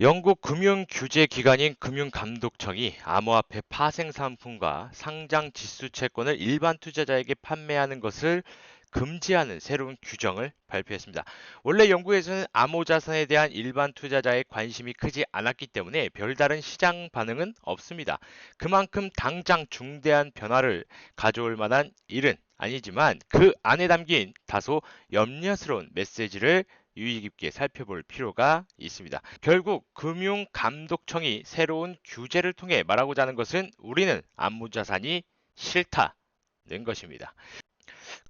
영국 금융규제기관인 금융감독청이 암호화폐 파생상품과 상장 지수채권을 일반 투자자에게 판매하는 것을 금지하는 새로운 규정을 발표했습니다. 원래 영국에서는 암호자산에 대한 일반 투자자의 관심이 크지 않았기 때문에 별다른 시장 반응은 없습니다. 그만큼 당장 중대한 변화를 가져올 만한 일은 아니지만 그 안에 담긴 다소 염려스러운 메시지를 유의 깊게 살펴볼 필요가 있습니다. 결국 금융감독청이 새로운 규제를 통해 말하고자 하는 것은 우리는 암호자산이 싫다는 것입니다.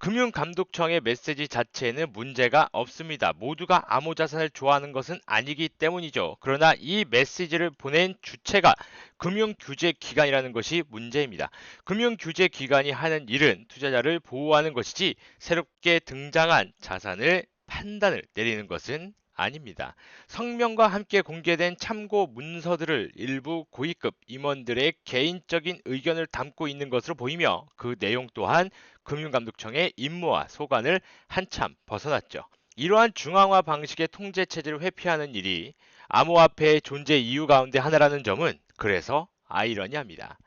금융감독청의 메시지 자체에는 문제가 없습니다. 모두가 암호자산을 좋아하는 것은 아니기 때문이죠. 그러나 이 메시지를 보낸 주체가 금융규제기관이라는 것이 문제입니다. 금융규제기관이 하는 일은 투자자를 보호하는 것이지 새롭게 등장한 자산을 판단을 내리는 것은 아닙니다. 성명과 함께 공개된 참고 문서들을 일부 고위급 임원들의 개인적인 의견을 담고 있는 것으로 보이며 그 내용 또한 금융감독청의 임무와 소관을 한참 벗어났죠. 이러한 중앙화 방식의 통제 체제를 회피하는 일이 암호화폐의 존재 이유 가운데 하나라는 점은 그래서 아이러니합니다.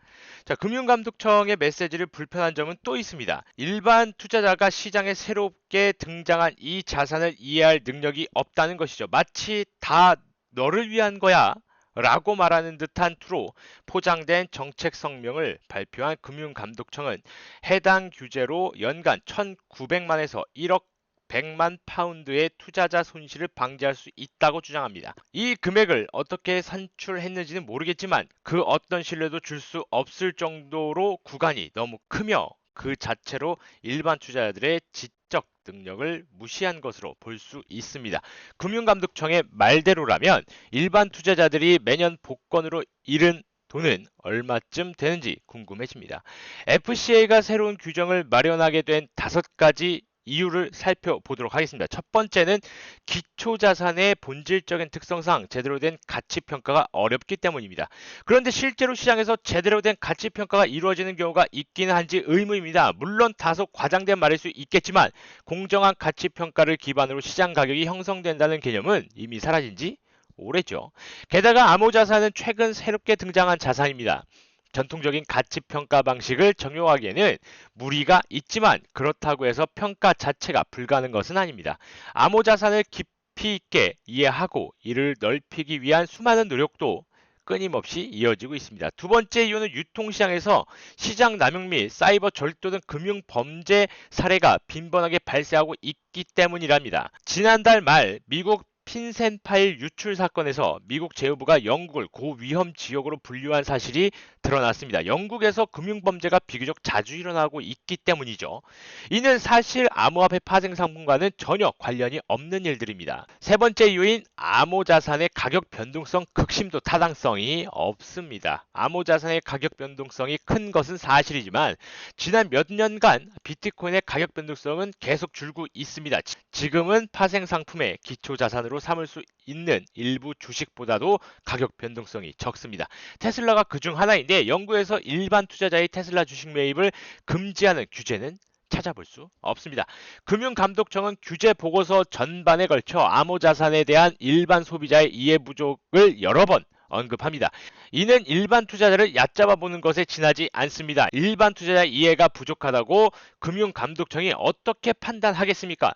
자, 금융감독청의 메시지를 불편한 점은 또 있습니다. 일반 투자자가 시장에 새롭게 등장한 이 자산을 이해할 능력이 없다는 것이죠. 마치 다 너를 위한 거야 라고 말하는 듯한 투로 포장된 정책 성명을 발표한 금융감독청은 해당 규제로 연간 1,900만에서 1억 100만 파운드의 투자자 손실을 방지할 수 있다고 주장합니다. 이 금액을 어떻게 산출했는지는 모르겠지만 그 어떤 신뢰도 줄 수 없을 정도로 구간이 너무 크며 그 자체로 일반 투자자들의 지적 능력을 무시한 것으로 볼 수 있습니다. 금융감독청의 말대로라면 일반 투자자들이 매년 복권으로 잃은 돈은 얼마쯤 되는지 궁금해집니다. FCA가 새로운 규정을 마련하게 된 5가지 이유를 살펴보도록 하겠습니다. 첫 번째는 기초자산의 본질적인 특성상 제대로 된 가치평가가 어렵기 때문입니다. 그런데 실제로 시장에서 제대로 된 가치평가가 이루어지는 경우가 있기는 한지 의문입니다. 물론 다소 과장된 말일 수 있겠지만 공정한 가치평가를 기반으로 시장 가격이 형성된다는 개념은 이미 사라진 지 오래죠. 게다가 암호자산은 최근 새롭게 등장한 자산입니다. 전통적인 가치평가 방식을 적용하기에는 무리가 있지만 그렇다고 해서 평가 자체가 불가능한 것은 아닙니다. 암호자산을 깊이 있게 이해하고 이를 넓히기 위한 수많은 노력도 끊임없이 이어지고 있습니다. 두 번째 이유는 유통시장에서 시장 남용 및 사이버 절도 등 금융 범죄 사례가 빈번하게 발생하고 있기 때문이랍니다. 지난달 말 미국 핀센 파일 유출 사건에서 미국 재무부가 영국을 고위험 지역으로 분류한 사실이 드러났습니다. 영국에서 금융범죄가 비교적 자주 일어나고 있기 때문이죠. 이는 사실 암호화폐 파생 상품과는 전혀 관련이 없는 일들입니다. 세 번째 이유인 암호자산의 가격 변동성 극심도 타당성이 없습니다. 암호자산의 가격 변동성이 큰 것은 사실이지만 지난 몇 년간 비트코인의 가격 변동성은 계속 줄고 있습니다. 지금은 파생 상품의 기초 자산으로 삼을 수 있는 일부 주식보다도 가격 변동성이 적습니다. 테슬라가 그중 하나인데 영국에서 일반 투자자의 테슬라 주식 매입을 금지하는 규제는 찾아볼 수 없습니다. 금융감독청은 규제 보고서 전반에 걸쳐 암호자산에 대한 일반 소비자의 이해 부족을 여러 번 언급합니다. 이는 일반 투자자를 얕잡아 보는 것에 지나지 않습니다. 일반 투자자 이해가 부족하다고 금융감독청이 어떻게 판단하겠습니까?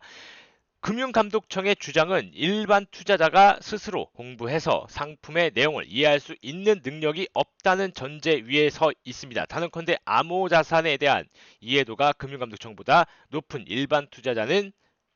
금융감독청의 주장은 일반 투자자가 스스로 공부해서 상품의 내용을 이해할 수 있는 능력이 없다는 전제 위에 서 있습니다. 단언컨대 암호자산에 대한 이해도가 금융감독청보다 높은 일반 투자자는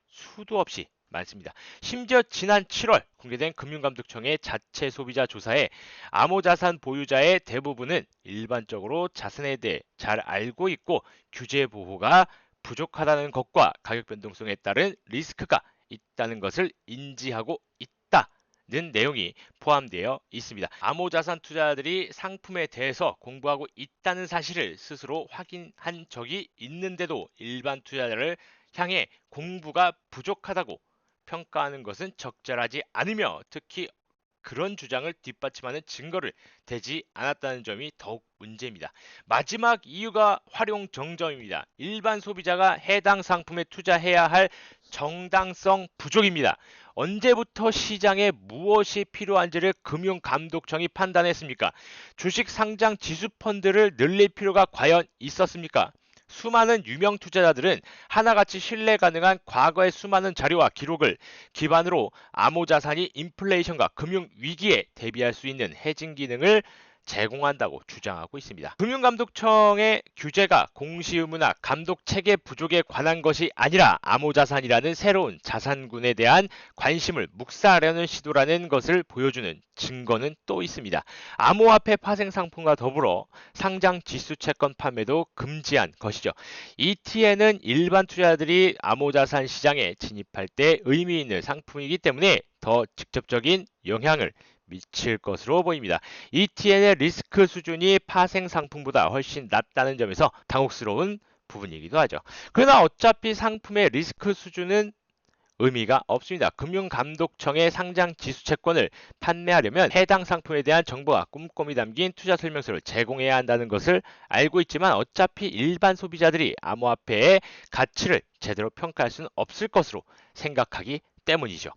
수도 없이 많습니다. 심지어 지난 7월 공개된 금융감독청의 자체 소비자 조사에 암호자산 보유자의 대부분은 일반적으로 자산에 대해 잘 알고 있고 규제 보호가 부족하다는 것과 가격 변동성에 따른 리스크가 있다는 것을 인지하고 있다는 내용이 포함되어 있습니다. 암호자산 투자자들이 상품에 대해서 공부하고 있다는 사실을 스스로 확인한 적이 있는데도 일반 투자자를 향해 공부가 부족하다고 평가하는 것은 적절하지 않으며 특히 그런 주장을 뒷받침하는 증거를 대지 않았다는 점이 더욱 문제입니다. 마지막 이유가 활용 정점입니다. 일반 소비자가 해당 상품에 투자해야 할 정당성 부족입니다. 언제부터 시장에 무엇이 필요한지를 금융감독청이 판단했습니까? 주식 상장 지수 펀드를 늘릴 필요가 과연 있었습니까? 수많은 유명 투자자들은 하나같이 신뢰 가능한 과거의 수많은 자료와 기록을 기반으로 암호자산이 인플레이션과 금융 위기에 대비할 수 있는 해징 기능을 제공한다고 주장하고 있습니다. 금융감독청의 규제가 공시 의무나 감독 체계 부족에 관한 것이 아니라 암호자산이라는 새로운 자산군에 대한 관심을 묵살하려는 시도라는 것을 보여주는 증거는 또 있습니다. 암호화폐 파생 상품과 더불어 상장 지수 채권 판매도 금지한 것이죠. ETN은 일반 투자자들이 암호자산 시장에 진입할 때 의미 있는 상품이기 때문에 더 직접적인 영향을 미칠 것으로 보입니다. ETN의 리스크 수준이 파생 상품보다 훨씬 낮다는 점에서 당혹스러운 부분이기도 하죠. 그러나 어차피 상품의 리스크 수준은 의미가 없습니다. 금융감독청의 상장 지수채권을 판매하려면 해당 상품에 대한 정보가 꼼꼼히 담긴 투자 설명서를 제공해야 한다는 것을 알고 있지만 어차피 일반 소비자들이 암호화폐의 가치를 제대로 평가할 수는 없을 것으로 생각하기 때문이죠.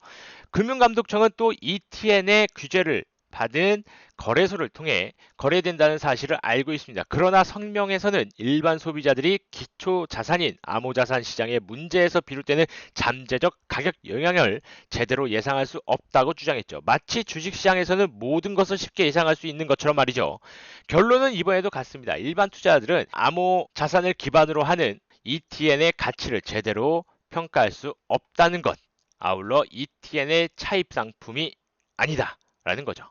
금융감독청은 또 ETN의 규제를 받은 거래소를 통해 거래된다는 사실을 알고 있습니다. 그러나 성명에서는 일반 소비자들이 기초 자산인 암호자산 시장의 문제에서 비롯되는 잠재적 가격 영향을 제대로 예상할 수 없다고 주장했죠. 마치 주식시장에서는 모든 것을 쉽게 예상할 수 있는 것처럼 말이죠. 결론은 이번에도 같습니다. 일반 투자자들은 암호자산을 기반으로 하는 ETN의 가치를 제대로 평가할 수 없다는 것. 아울러 ETN의 차입 상품이 아니다 라는 거죠.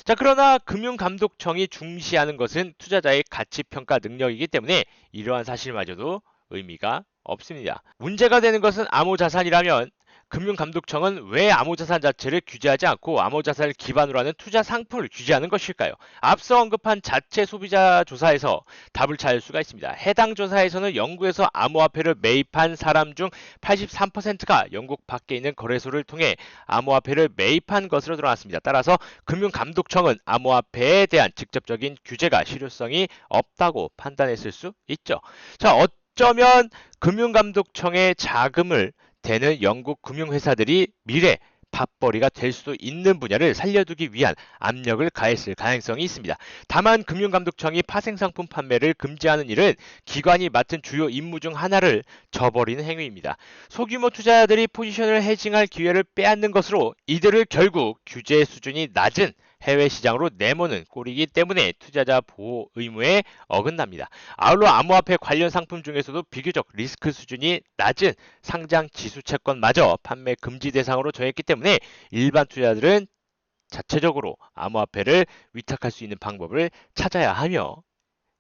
자, 그러나 금융감독청이 중시하는 것은 투자자의 가치평가 능력이기 때문에 이러한 사실마저도 의미가 없습니다. 문제가 되는 것은 암호자산이라면 금융감독청은 왜 암호자산 자체를 규제하지 않고 암호자산을 기반으로 하는 투자 상품을 규제하는 것일까요? 앞서 언급한 자체 소비자 조사에서 답을 찾을 수가 있습니다. 해당 조사에서는 영국에서 암호화폐를 매입한 사람 중 83%가 영국 밖에 있는 거래소를 통해 암호화폐를 매입한 것으로 드러났습니다. 따라서 금융감독청은 암호화폐에 대한 직접적인 규제가 실효성이 없다고 판단했을 수 있죠. 자, 어쩌면 금융감독청의 자금을 되는 영국 금융회사들이 미래 밥벌이가 될 수도 있는 분야를 살려두기 위한 압력을 가했을 가능성이 있습니다. 다만 금융감독청이 파생상품 판매를 금지하는 일은 기관이 맡은 주요 임무 중 하나를 저버리는 행위입니다. 소규모 투자자들이 포지션을 해징할 기회를 빼앗는 것으로 이들을 결국 규제 수준이 낮은 해외 시장으로 내모는 꼴이기 때문에 투자자 보호 의무에 어긋납니다. 아울러 암호화폐 관련 상품 중에서도 비교적 리스크 수준이 낮은 상장 지수 채권마저 판매 금지 대상으로 정했기 때문에 일반 투자자들은 자체적으로 암호화폐를 위탁할 수 있는 방법을 찾아야 하며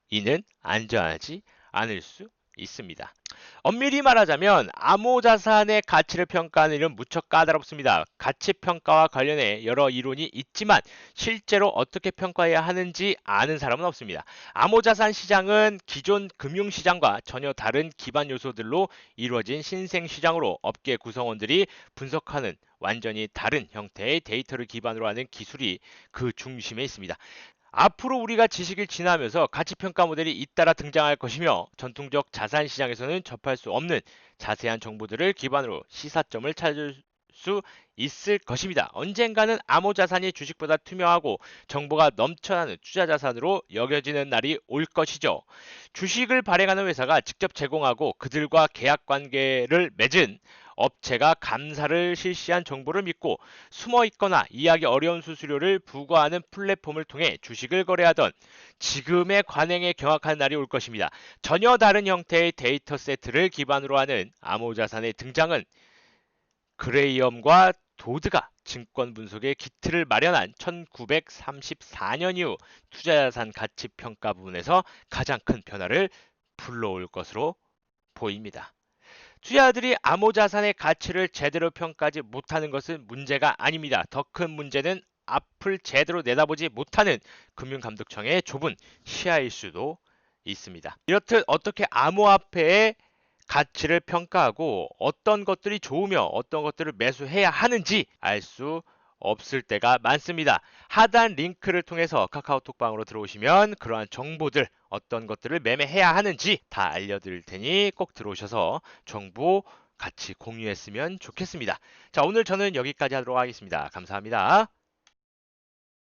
이는 안전하지 않을 수 있습니다. 엄밀히 말하자면 암호자산의 가치를 평가하는 일은 무척 까다롭습니다. 가치평가와 관련해 여러 이론이 있지만 실제로 어떻게 평가해야 하는지 아는 사람은 없습니다. 암호자산 시장은 기존 금융시장과 전혀 다른 기반 요소들로 이루어진 신생시장으로 업계 구성원들이 분석하는 완전히 다른 형태의 데이터를 기반으로 하는 기술이 그 중심에 있습니다. 앞으로 우리가 지식을 지나면서 가치평가 모델이 잇따라 등장할 것이며 전통적 자산 시장에서는 접할 수 없는 자세한 정보들을 기반으로 시사점을 찾을 수 있을 것입니다. 언젠가는 암호자산이 주식보다 투명하고 정보가 넘쳐나는 투자자산으로 여겨지는 날이 올 것이죠. 주식을 발행하는 회사가 직접 제공하고 그들과 계약관계를 맺은 업체가 감사를 실시한 정보를 믿고 숨어 있거나 이해하기 어려운 수수료를 부과하는 플랫폼을 통해 주식을 거래하던 지금의 관행에 경악한 날이 올 것입니다. 전혀 다른 형태의 데이터 세트를 기반으로 하는 암호자산의 등장은 그레이엄과 도드가 증권 분석의 기틀을 마련한 1934년 이후 투자자산 가치 평가 부분에서 가장 큰 변화를 불러올 것으로 보입니다. 투자자들이 암호자산의 가치를 제대로 평가하지 못하는 것은 문제가 아닙니다. 더 큰 문제는 앞을 제대로 내다보지 못하는 금융감독청의 좁은 시야일 수도 있습니다. 이렇듯 어떻게 암호화폐의 가치를 평가하고 어떤 것들이 좋으며 어떤 것들을 매수해야 하는지 알 수 없을 때가 많습니다. 하단 링크를 통해서 카카오톡방으로 들어오시면 그러한 정보들 어떤 것들을 매매해야 하는지 다 알려드릴 테니 꼭 들어오셔서 정보 같이 공유했으면 좋겠습니다. 자, 오늘 저는 여기까지 하도록 하겠습니다. 감사합니다.